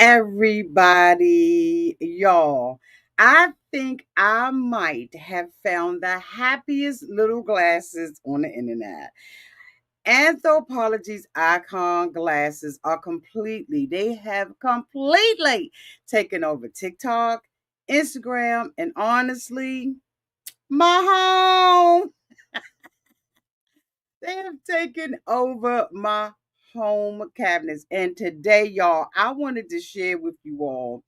everybody, y'all. I think I might have found the happiest little glasses on the internet. Anthropologie's Icon Glasses they have completely taken over TikTok, Instagram, and honestly, my home. They have taken over my home cabinets. And today, y'all, I wanted to share with you all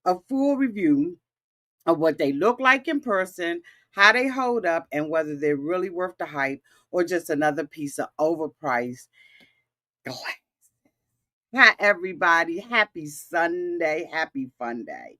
a full review of what they look like in person, how they hold up, and whether they're really worth the hype or just another piece of overpriced glass. Hi, everybody. Happy Sunday. Happy fun day.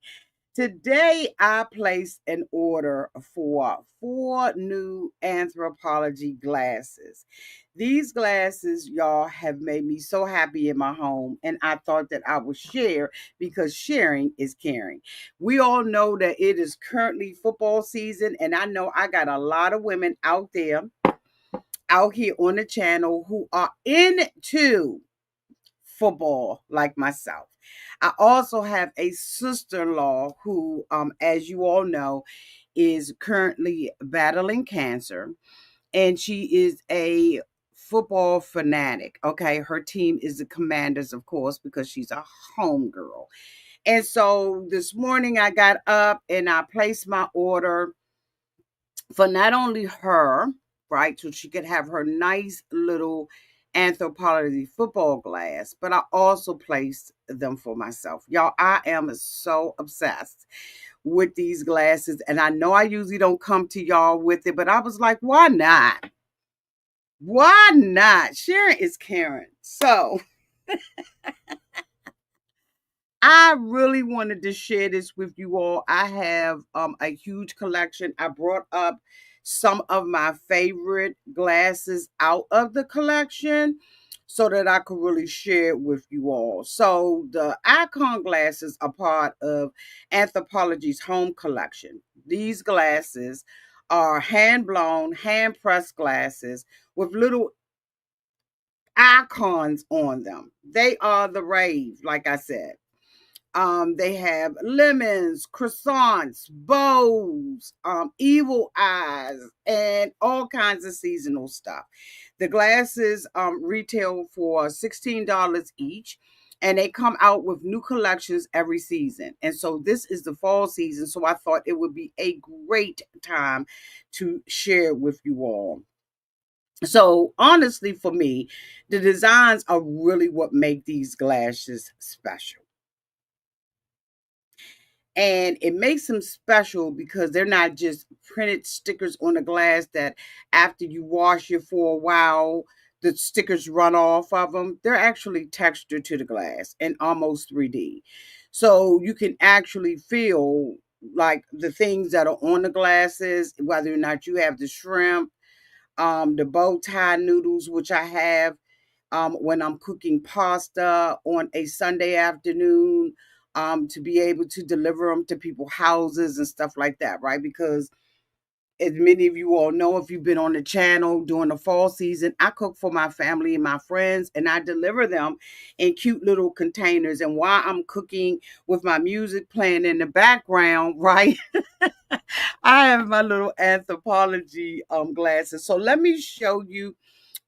Today, I placed an order for 4 new Anthropologie glasses. These glasses, y'all, have made me so happy in my home, and I thought that I would share because sharing is caring. We all know that it is currently football season, and I know I got a lot of women out there, out here on the channel who are into football like myself. I also have a sister-in-law who, as you all know, is currently battling cancer, and she is a football fanatic. Okay, her team is the Commanders, of course, because she's a home girl. And so this morning I got up and I placed my order for not only her, right, so she could have her nice little Anthropologie football glass, but I also placed them for myself. Y'all, I am so obsessed with these glasses, and I know I usually don't come to y'all with it, but I was like, why not? Why not? Sharon is Karen. So I really wanted to share this with you all. I have a huge collection. I brought up some of my favorite glasses out of the collection so that I could really share it with you all. So the Icon glasses are part of Anthropologie's home collection. These glasses are hand blown, hand pressed glasses with little icons on them. They are the rave, like I said. They have lemons, croissants, bows, evil eyes, and all kinds of seasonal stuff. The glasses retail for $16 each, and they come out with new collections every season. And so this is the fall season, so I thought it would be a great time to share with you all. So honestly, for me, the designs are really what make these glasses special. And it makes them special because they're not just printed stickers on the glass that after you wash it for a while, the stickers run off of them. They're actually textured to the glass and almost 3D. So you can actually feel like the things that are on the glasses, whether or not you have the shrimp, the bow tie noodles, which I have when I'm cooking pasta on a Sunday afternoon, to be able to deliver them to people's houses and stuff like that, right? Because as many of you all know, if you've been on the channel during the fall season, I cook for my family and my friends, and I deliver them in cute little containers. And while I'm cooking with my music playing in the background, right, I have my little Anthropologie glasses. So let me show you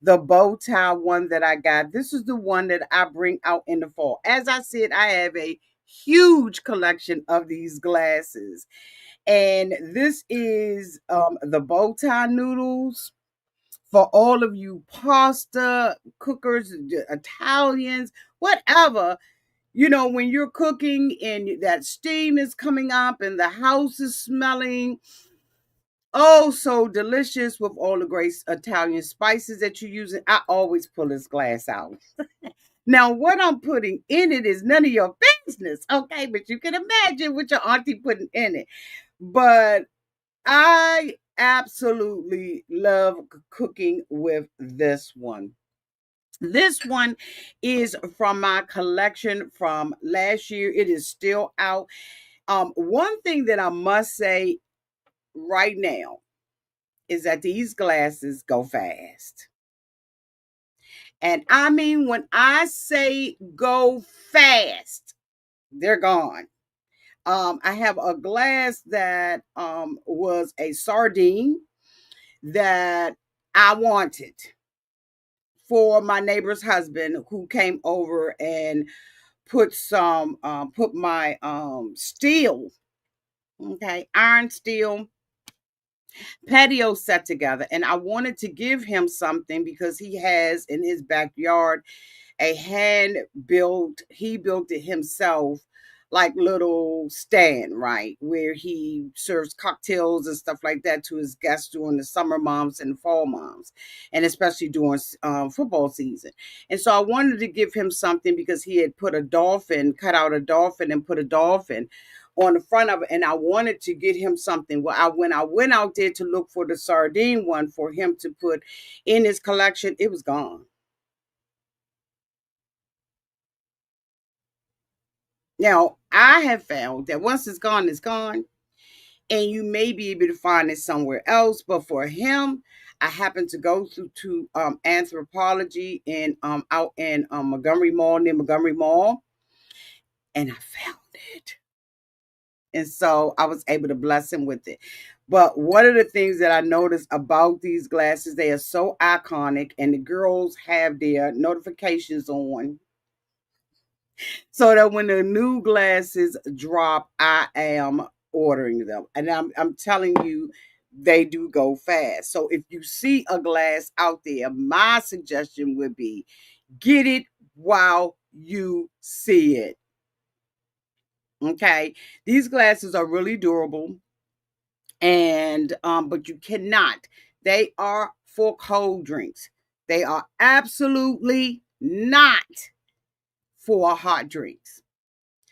the bow tie one that I got. This is the one that I bring out in the fall. As I said, I have a huge collection of these glasses. And this is the bow tie noodles for all of you pasta cookers, Italians, whatever. You know, when you're cooking and that steam is coming up and the house is smelling oh so delicious with all the great Italian spices that you're using, I always pull this glass out. Now, what I'm putting in it is none of your business, okay? But you can imagine what your auntie putting in it. But I absolutely love cooking with this one. This one is from my collection from last year. It is still out. One thing that I must say right now is that these glasses go fast. And I mean, when I say go fast, they're gone. I have a glass that was a sardine that I wanted for my neighbor's husband who came over and put my steel, okay, iron steel patio set together, and I wanted to give him something because he has in his backyard a hand built, he built it himself, like little stand, right, where he serves cocktails and stuff like that to his guests during the summer months and fall months, and especially during football season. And so I wanted to give him something because he had put a dolphin, cut out a dolphin and put a dolphin on the front of it, and I wanted to get him something. Well, when I went out there to look for the sardine one for him to put in his collection, it was gone. Now, I have found that once it's gone, it's gone, and you may be able to find it somewhere else. But for him, I happened to go through to Anthropologie in out in Montgomery Mall, near Montgomery Mall, and I found it. And so I was able to bless him with it. But one of the things that I noticed about these glasses, they are so iconic, and the girls have their notifications on so that when the new glasses drop, I am ordering them. And I'm telling you, they do go fast. So if you see a glass out there, my suggestion would be get it while you see it. Okay. These glasses are really durable, and but you cannot. They are for cold drinks. They are absolutely not for hot drinks.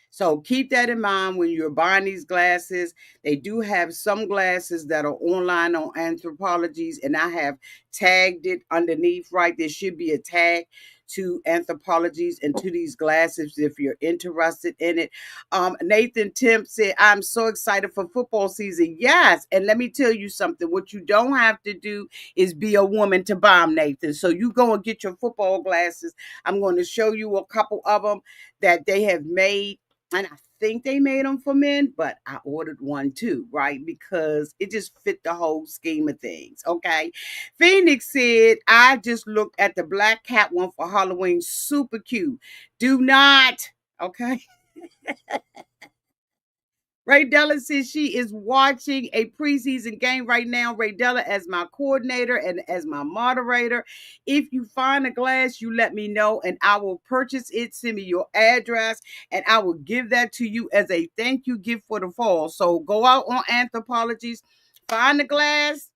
So keep that in mind when you're buying these glasses. They do have some glasses that are online on Anthropologies, and I have tagged it underneath, right? There should be a tag to Anthropologies and to these glasses if you're interested in it. Nathan Timp said, I'm so excited for football season. Yes. And let me tell you something. What you don't have to do is be a woman to buy them, Nathan. So you go and get your football glasses. I'm going to show you a couple of them that they have made, and I think they made them for men, but I ordered one too, right? Because it just fit the whole scheme of things. Okay. Phoenix said, I just looked at the black cat one for Halloween. Super cute. Do not. Okay. Ray Della says she is watching a preseason game right now. Ray Della, as my coordinator and as my moderator. If you find a glass, you let me know and I will purchase it. Send me your address and I will give that to you as a thank you gift for the fall. So go out on Anthropologies, find the glass,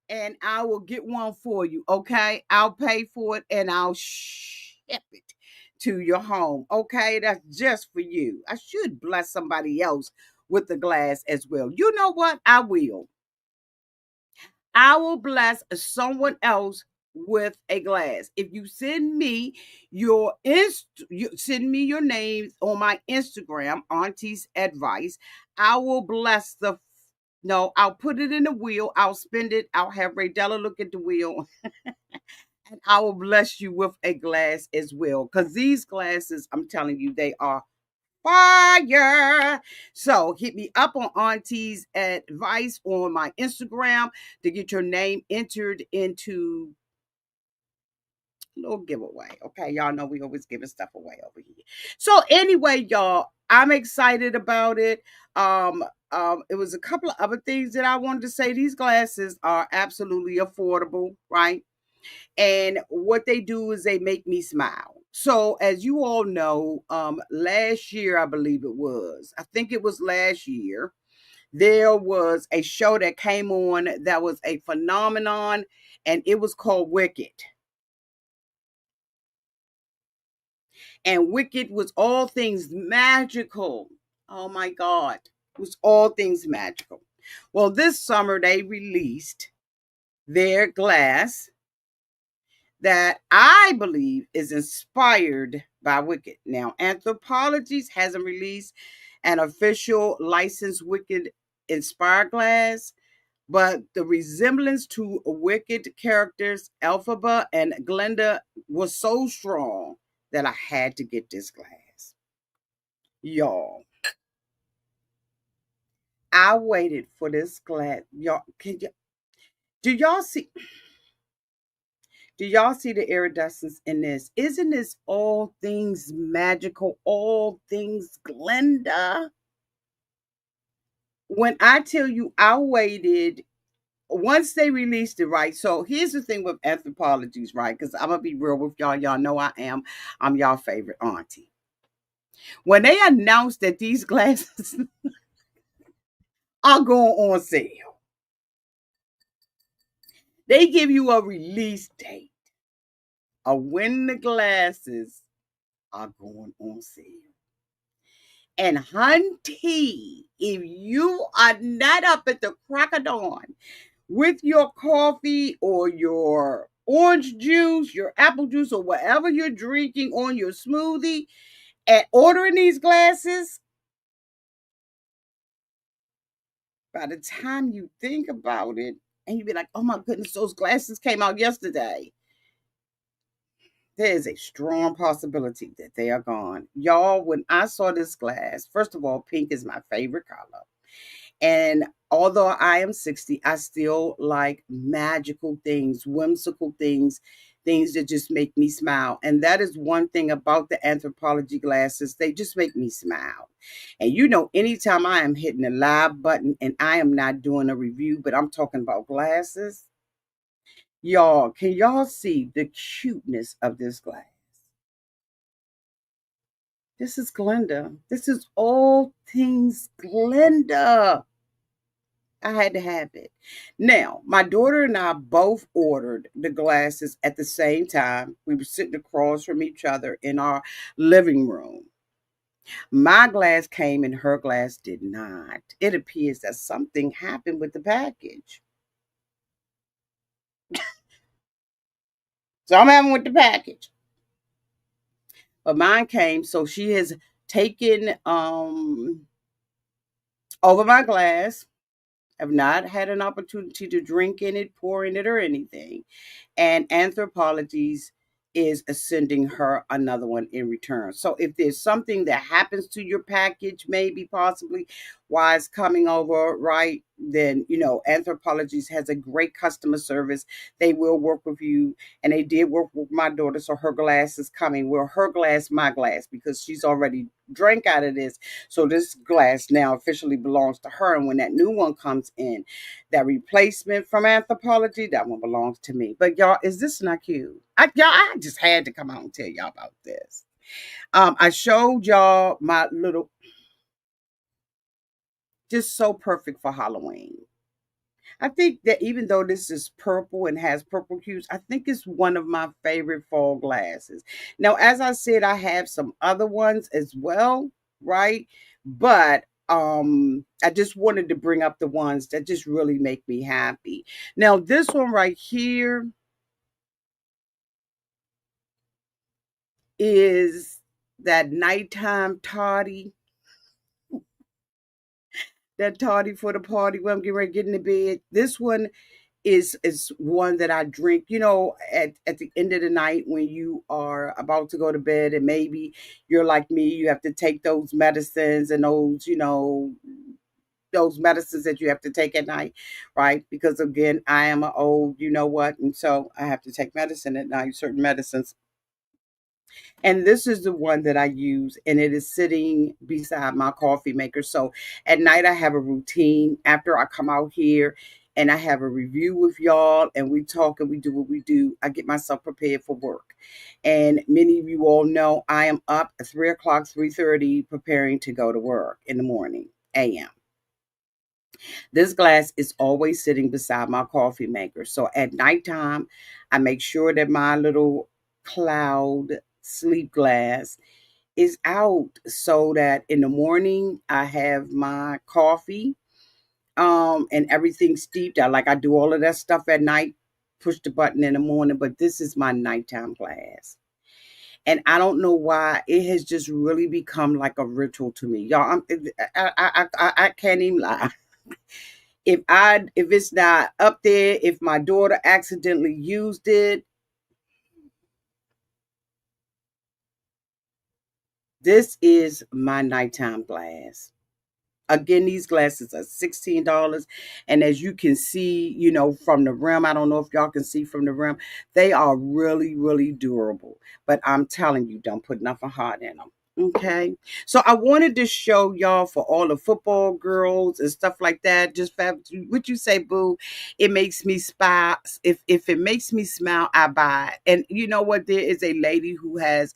and I will get one for you. Okay. I'll pay for it and I'll ship it to your home. Okay. That's just for you. I should bless somebody else with the glass as well. You know what? I will. I will bless someone else with a glass. If you send me you send me your name on my Instagram, Auntie's Advice, I will bless the no, I'll put it in the wheel. I'll spend it. I'll have Ray Della look at the wheel and I will bless you with a glass as well. Because these glasses, I'm telling you, they are fire. So hit me up on Auntie's Advice on my Instagram to get your name entered into a little giveaway. Okay, y'all know we always giving stuff away over here. So anyway, y'all, I'm excited about it. It was a couple of other things that I wanted to say. These glasses are absolutely affordable, right? And what they do is they make me smile. So as you all know, last year, I believe it was, I think it was last year, there was a show that came on that was a phenomenon, and it was called Wicked. And Wicked was all things magical. Oh my God. It was all things magical. Well, this summer they released their glass that I believe is inspired by Wicked. Now, Anthropologies hasn't released an official licensed Wicked inspired glass, but the resemblance to Wicked characters, Elphaba and Glenda, was so strong that I had to get this glass. Y'all, I waited for this glass. Y'all, do y'all see? Do y'all see the iridescence in this? Isn't this all things magical? All things Glenda? When I tell you, I waited once they released it, right? So here's the thing with anthropologies, right? Because I'm gonna be real with y'all. Y'all know I am. I'm y'all favorite auntie. When they announced that these glasses are going on sale, they give you a release date of when the glasses are going on sale. And hunty, if you are not up at the crack of dawn with your coffee or your orange juice, your apple juice, or whatever you're drinking on your smoothie, and ordering these glasses, by the time you think about it, and you be like, oh my goodness, those glasses came out yesterday. There is a strong possibility that they are gone. Y'all, when I saw this glass, first of all, pink is my favorite color. And although I am 60, I still like magical things, whimsical things, things that just make me smile. And that is one thing about the anthropology glasses. They just make me smile. And you know, anytime I am hitting the live button and I am not doing a review, but I'm talking about glasses, y'all, can y'all see the cuteness of this glass? This is Glenda. This is all things Glenda. I had to have it. Now, my daughter and I both ordered the glasses at the same time. We were sitting across from each other in our living room. My glass came and her glass did not. It appears that something happened with the package. So I'm having with the package. But mine came, so she has taken over my glass. Have not had an opportunity to drink in it, pour in it, or anything. And Anthropologies is sending her another one in return. So if there's something that happens to your package, maybe possibly while it's coming over, right? Then Anthropologies has a great customer service. They will work with you, and they did work with my daughter. So her glass is coming. Well, her glass, my glass, because she's already drank out of this. So this glass now officially belongs to her. And when that new one comes in, that replacement from Anthropology, that one belongs to me. But y'all, is this not cute? I just had to come out and tell y'all about this. I showed y'all my little, just so perfect for Halloween. I think that even though this is purple and has purple hues, I think it's one of my favorite fall glasses. Now, as I said, I have some other ones as well, right? But I just wanted to bring up the ones that just really make me happy. Now, this one right here is that nighttime toddy, that toddy for the party when I'm getting ready to get in the bed. This one is one that I drink, at the end of the night when you are about to go to bed, and maybe you're like me, you have to take those medicines and those medicines that you have to take at night, right? Because again, I am an old, and so I have to take medicine at night, certain medicines. And this is the one that I use, and it is sitting beside my coffee maker. So at night, I have a routine after I come out here and I have a review with y'all, and we talk and we do what we do. I get myself prepared for work. And many of you all know I am up at 3 o'clock, 3:30, preparing to go to work in the morning, AM. This glass is always sitting beside my coffee maker. So at nighttime, I make sure that my little cloud sleep glass is out so that in the morning I have my coffee and everything steeped. I do all of that stuff at night, push the button in the morning, but this is my nighttime glass. And I don't know why it has just really become like a ritual to me. Y'all, I can't even lie. If it's not up there, if my daughter accidentally used it, This is my nighttime glass. Again, these glasses are $16. And as you can see, from the rim, I don't know if y'all can see from the rim, they are really, really durable. But I'm telling you, don't put nothing hard in them. Okay. So I wanted to show y'all for all the football girls and stuff like that. Just what you say, boo. It makes me smile. If it makes me smile, I buy it. And you know what? There is a lady who has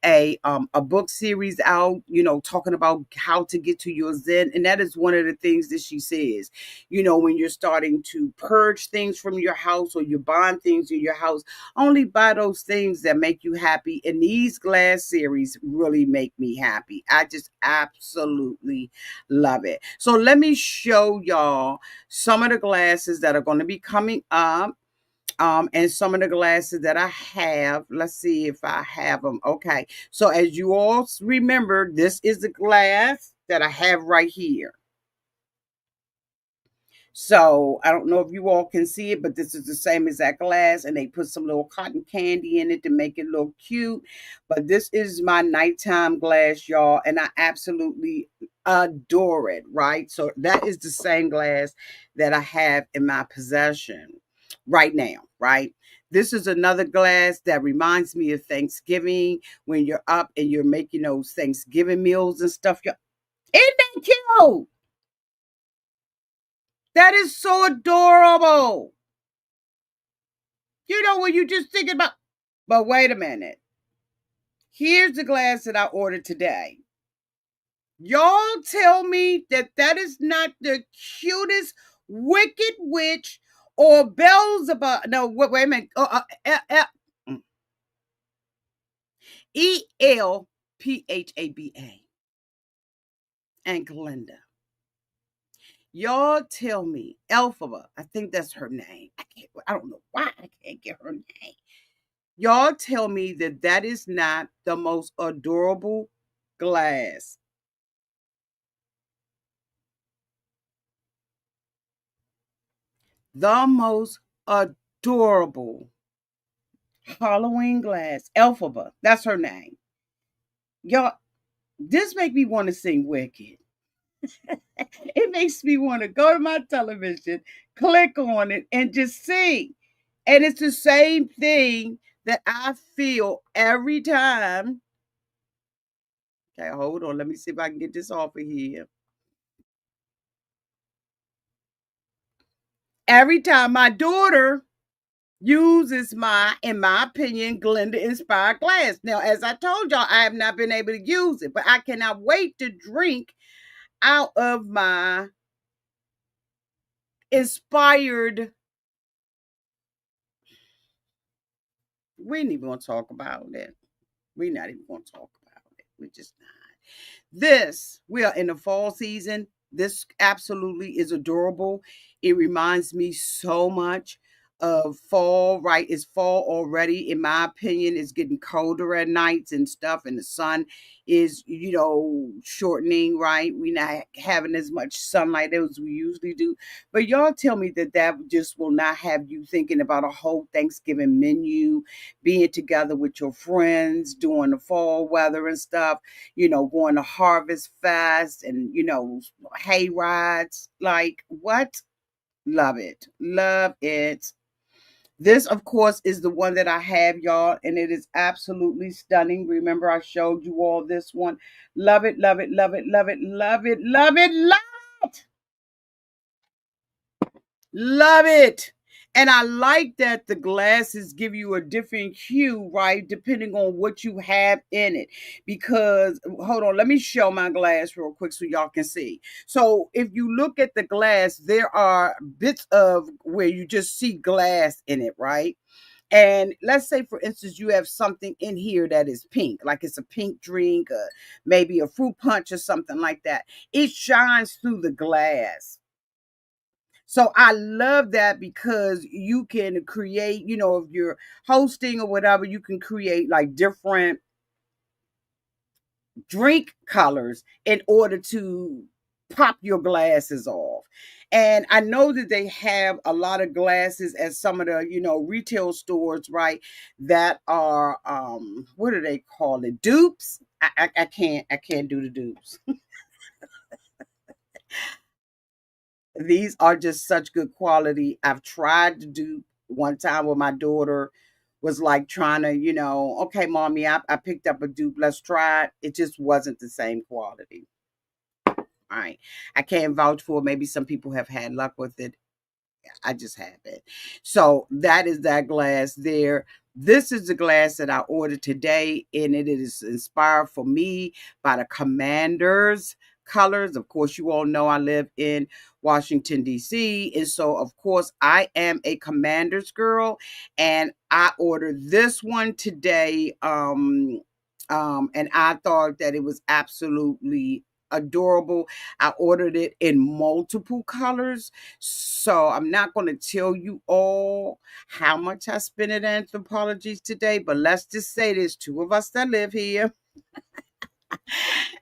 a book series out, talking about how to get to your zen, and that is one of the things that she says. When you're starting to purge things from your house or you're buying things in your house, only buy those things that make you happy. And these glass series really make me happy. I just absolutely love it. So let me show y'all some of the glasses that are going to be coming up, and some of the glasses that I have. Let's see if I have them. Okay. So as you all remember, this is the glass that I have right here. So I don't know if you all can see it, but this is the same exact glass, and they put some little cotton candy in it to make it look cute. But this is my nighttime glass, y'all, and I absolutely adore it, right? So that is the same glass that I have in my possession right now, right? This is another glass that reminds me of Thanksgiving when you're up and you're making those Thanksgiving meals and stuff. Isn't that cute? That is so adorable. When you just thinking about, but wait a minute. Here's the glass that I ordered today. Y'all tell me that that is not the cutest wicked witch or Beelzebub. No, wait a minute. Elphaba and Glinda. Y'all tell me, Elphaba, I think that's her name. I don't know why I can't get her name. Y'all tell me that that is not the most adorable glass. The most adorable Halloween glass. Elphaba, that's her name. Y'all, this make me want to sing Wicked. It makes me want to go to my television, click on it, and just sing. And it's the same thing that I feel every time. Okay, hold on. Let me see if I can get this off of here. Every time my daughter uses in my opinion, Glinda inspired glass. Now, as I told y'all, I have not been able to use it, but I cannot wait to drink out of my inspired. We ain't even gonna talk about it. We're not even gonna talk about it. We just not. We are in the fall season. This absolutely is adorable. It reminds me so much of fall, right? It's fall already. In my opinion, it's getting colder at nights and stuff, and the sun is, shortening, right? We're not having as much sunlight as we usually do. But y'all tell me that that just will not have you thinking about a whole Thanksgiving menu, being together with your friends during the fall weather and stuff, going to Harvest Fest and, hay rides. Like, what? Love it. Love it. This, of course, is the one that I have, y'all, and it is absolutely stunning. Remember, I showed you all this one. Love it, love it, love it, love it, love it, love it, love it. Love it. And I like that the glasses give you a different hue, right? Depending on what you have in it. Because, hold on, let me show my glass real quick so y'all can see. So, if you look at the glass, there are bits of where you just see glass in it, right? And let's say, for instance, you have something in here that is pink, like it's a pink drink, maybe a fruit punch or something like that. It shines through the glass. So I love that because you can create, if you're hosting or whatever, you can create like different drink colors in order to pop your glasses off. And I know that they have a lot of glasses at some of the, retail stores, right? That are what do they call it? Dupes. I can't do the dupes. These are just such good quality. I've tried to do one time with my daughter was like trying to, okay, mommy, I picked up a dupe. Let's try it. It just wasn't the same quality. All right. I can't vouch for it. Maybe some people have had luck with it. I just have it. So that is that glass there. This is the glass that I ordered today, and it is inspired for me by the Commanders colors. Of course, you all know I live in Washington, D.C. And so, of course, I am a Commanders girl, and I ordered this one today. And I thought that it was absolutely adorable. I ordered it in multiple colors. So I'm not going to tell you all how much I spent at Anthropologies today, but let's just say there's two of us that live here.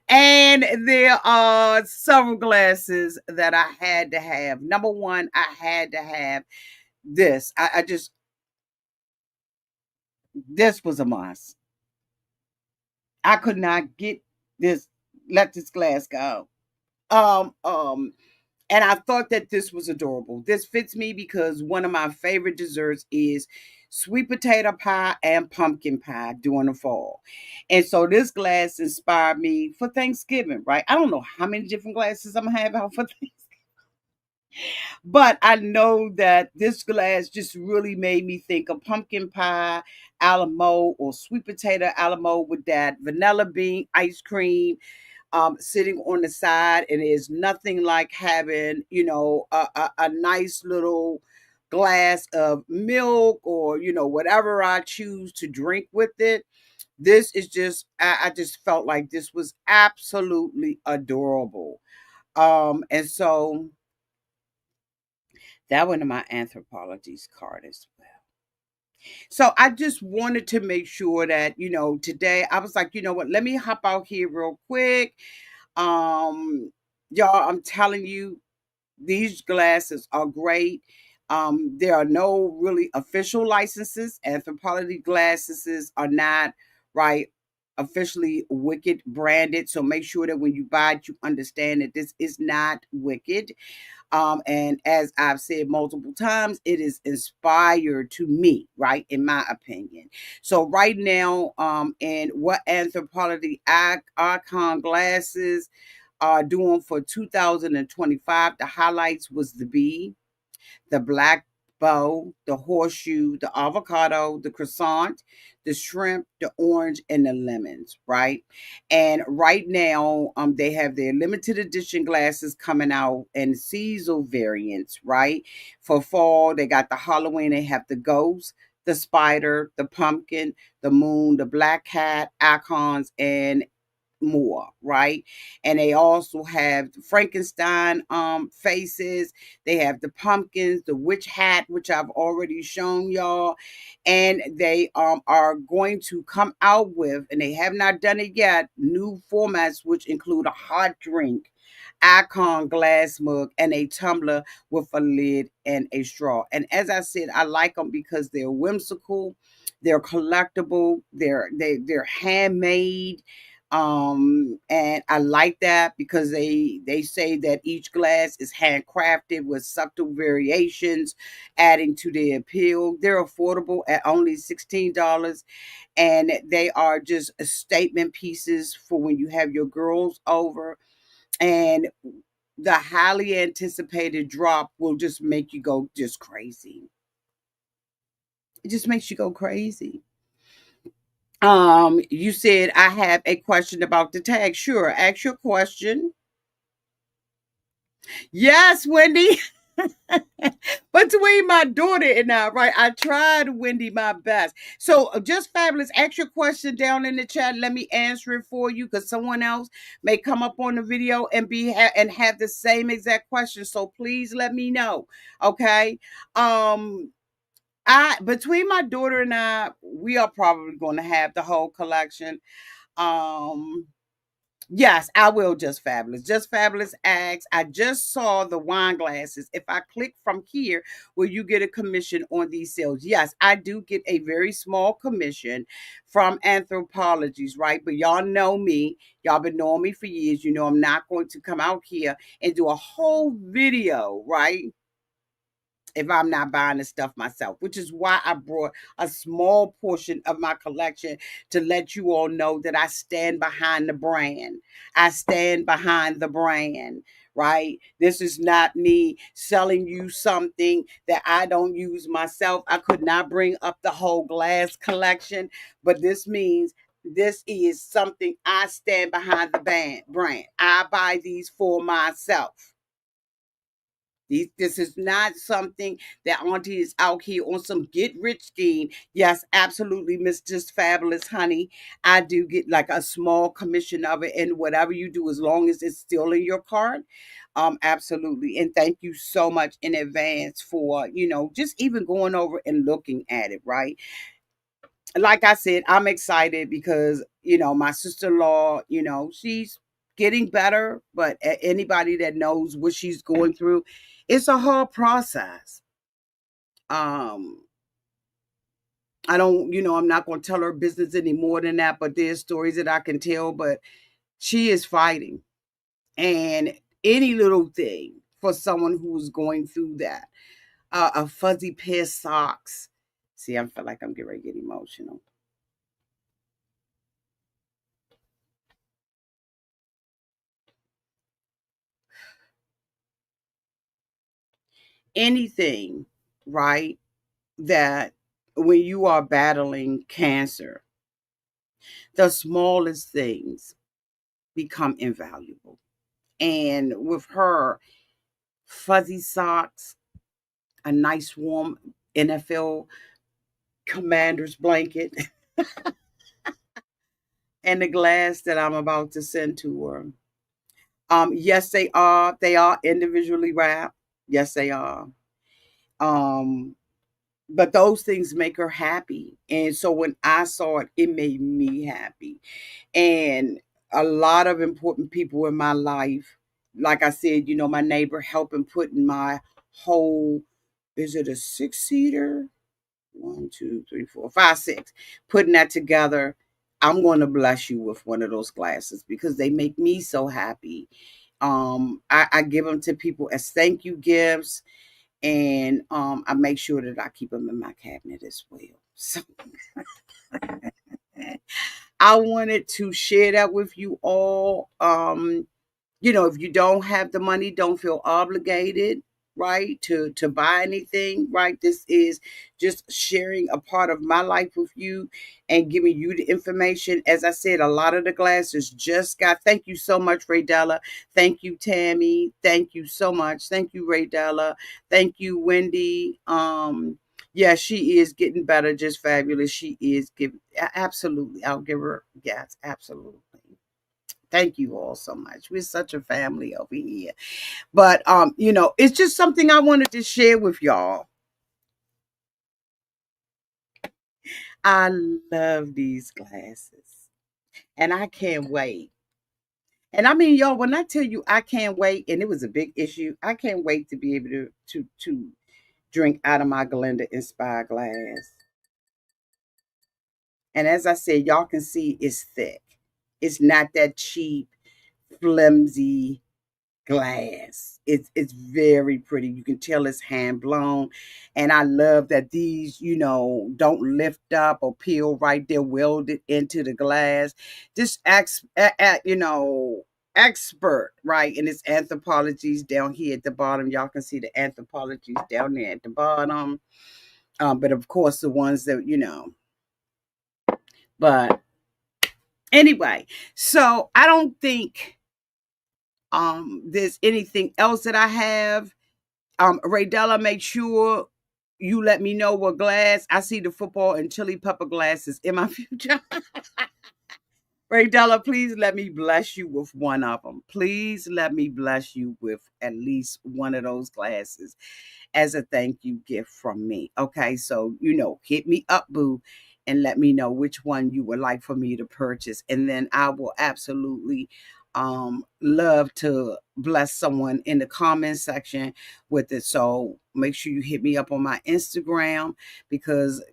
And there are several glasses that I had to have. Number one, I had to have this. This was a must. I could not get this, let this glass go. Um, um, and I thought that this was adorable. This fits me because one of my favorite desserts is sweet potato pie and pumpkin pie during the fall. And so this glass inspired me for Thanksgiving, right? I don't know how many different glasses I'm gonna have out for Thanksgiving, but I know that this glass just really made me think of pumpkin pie, Alamo, or sweet potato Alamo with that vanilla bean ice cream sitting on the side, and there's nothing like having a nice little glass of milk or whatever I choose to drink with it. This is just I just felt like this was absolutely adorable. And so that went in my anthropologies card as well. So I just wanted to make sure that today I was like, you know what, let me hop out here real quick. um y'all, I'm telling you, these glasses are great. There are no really official licenses. Anthropology glasses are not right officially Wicked branded. So make sure that when you buy it, you understand that this is not Wicked. And as I've said multiple times, it is inspired to me, right? In my opinion. So right now, and what Anthropology Icon Glasses are doing for 2025, the highlights was the bee, the black bow, the horseshoe, the avocado, the croissant, the shrimp, the orange, and the lemons, right? And right now, they have their limited edition glasses coming out and seasonal variants, right? For fall, they got the Halloween, they have the ghost, the spider, the pumpkin, the moon, the black cat, icons, and more, right? And they also have the Frankenstein faces. They have the pumpkins, the witch hat, which I've already shown y'all. And they are going to come out with, and they have not done it yet, new formats which include a hot drink, icon glass mug, and a tumbler with a lid and a straw. And as I said, I like them because they're whimsical, they're collectible, they're handmade. And I like that because they say that each glass is handcrafted with subtle variations adding to their appeal. They're affordable at only $16, and they are just a statement pieces for when you have your girls over. And the highly anticipated drop will just make you go just crazy. It just makes you go crazy. You said I have a question about the tag. Sure, ask your question. Yes, Wendy. Between my daughter and I, right? I tried, Wendy, my best. So just fabulous. Ask your question down in the chat. Let me answer it for you because someone else may come up on the video and and have the same exact question. So please let me know. Okay. I between my daughter and I, we are probably going to have the whole collection. Um Yes, I will. Just Fabulous. Just Fabulous asks, I just saw the wine glasses. If I click from here, will you get a commission on these sales? Yes, I do get a very small commission from Anthropologies, right? But y'all know me. Y'all been knowing me for years. You know I'm not going to come out here and do a whole video, right? If I'm not buying the stuff myself, which is why I brought a small portion of my collection to let you all know that I stand behind the brand. I stand behind the brand, right? This is not me selling you something that I don't use myself. I could not bring up the whole glass collection, but this means this is something I stand behind the brand. I buy these for myself. This is not something that Auntie is out here on some get rich scheme. Yes, absolutely, Miss Just Fabulous Honey. I do get like a small commission of it, and whatever you do, as long as it's still in your cart, absolutely. And thank you so much in advance for just even going over and looking at it. Right, like I said, I'm excited because my sister-in-law, she's getting better, but anybody that knows what she's going through, it's a hard process. um I don't, I'm not going to tell her business any more than that, but there's stories that I can tell. But she is fighting, and any little thing for someone who's going through that, a fuzzy pair of socks. See, I feel like I'm getting ready to get emotional. Anything, right? That when you are battling cancer, the smallest things become invaluable. And with her, fuzzy socks, a nice warm NFL commander's blanket, and the glass that I'm about to send to her. Yes, they are. They are individually wrapped. Yes, they are. Um, but those things make her happy. And so when I saw it, it made me happy. And a lot of important people in my life, like I said, my neighbor helping putting my whole, is it a six-seater? One, two, three, four, five, six. Putting that together, I'm going to bless you with one of those glasses because they make me so happy. I give them to people as thank you gifts, and I make sure that I keep them in my cabinet as well. So I wanted to share that with you all. If you don't have the money, don't feel obligated, right, to buy anything, right? This is just sharing a part of my life with you and giving you the information. As I said, a lot of the glasses just got. Thank you so much, Ray Della. Thank you, Tammy. Thank you so much. Thank you, Ray Della. Thank you, Wendy. Yeah, she is getting better, just fabulous. She is giving, absolutely. I'll give her, yes, absolutely. Thank you all so much. We're such a family over here. But it's just something I wanted to share with y'all. I love these glasses. And I can't wait. And I mean, y'all, when I tell you I can't wait, and it was a big issue, I can't wait to be able to drink out of my Glenda inspired glass. And as I said, y'all can see it's thick. It's not that cheap, flimsy glass. It's very pretty. You can tell it's hand blown. And I love that these, don't lift up or peel right. They're welded into the glass. This expert, right? And it's anthropologies down here at the bottom. Y'all can see the anthropologies down there at the bottom. But of course the ones that, but anyway, so I don't think there's anything else that I have. Raydella, make sure you let me know what glass. I see the football and chili pepper glasses in my future. Raydella, please let me bless you with one of them. Please let me bless you with at least one of those glasses as a thank you gift from me. Okay, so hit me up, boo, and let me know which one you would like for me to purchase. And then I will absolutely love to bless someone in the comment section with it. So make sure you hit me up on my Instagram, because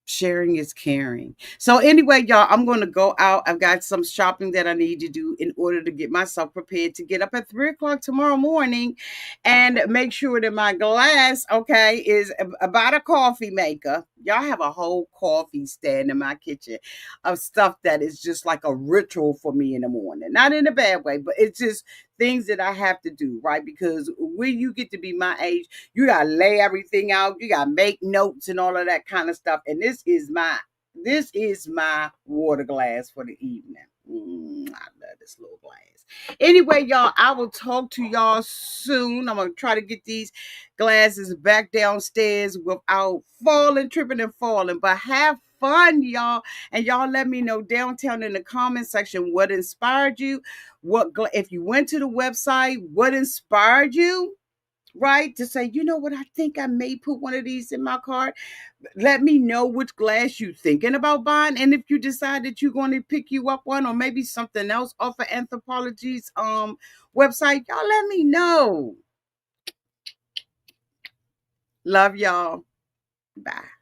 sharing is caring. So anyway, y'all, I'm going to go out. I've got some shopping that I need to do in order to get myself prepared to get up at 3 o'clock tomorrow morning, and make sure that my glass, okay, is about a coffee maker. Y'all, have a whole coffee stand in my kitchen of stuff that is just like a ritual for me in the morning. Not in a bad way, but it's just things that I have to do, right? Because when you get to be my age, you gotta lay everything out. You gotta make notes and all of that kind of stuff. And this is my water glass for the evening. I love this little glass. Anyway, y'all, I will talk to y'all soon. I'm gonna try to get these glasses back downstairs without falling, tripping, and falling. But have fun, y'all. And y'all let me know downtown in the comment section what inspired you. If you went to the website, what inspired you? Right, to say, you know what, I think I may put one of these in my cart. Let me know which glass you thinking about buying, and if you decide that you're going to pick you up one, or maybe something else off of Anthropologie's website, y'all let me know. Love y'all. Bye.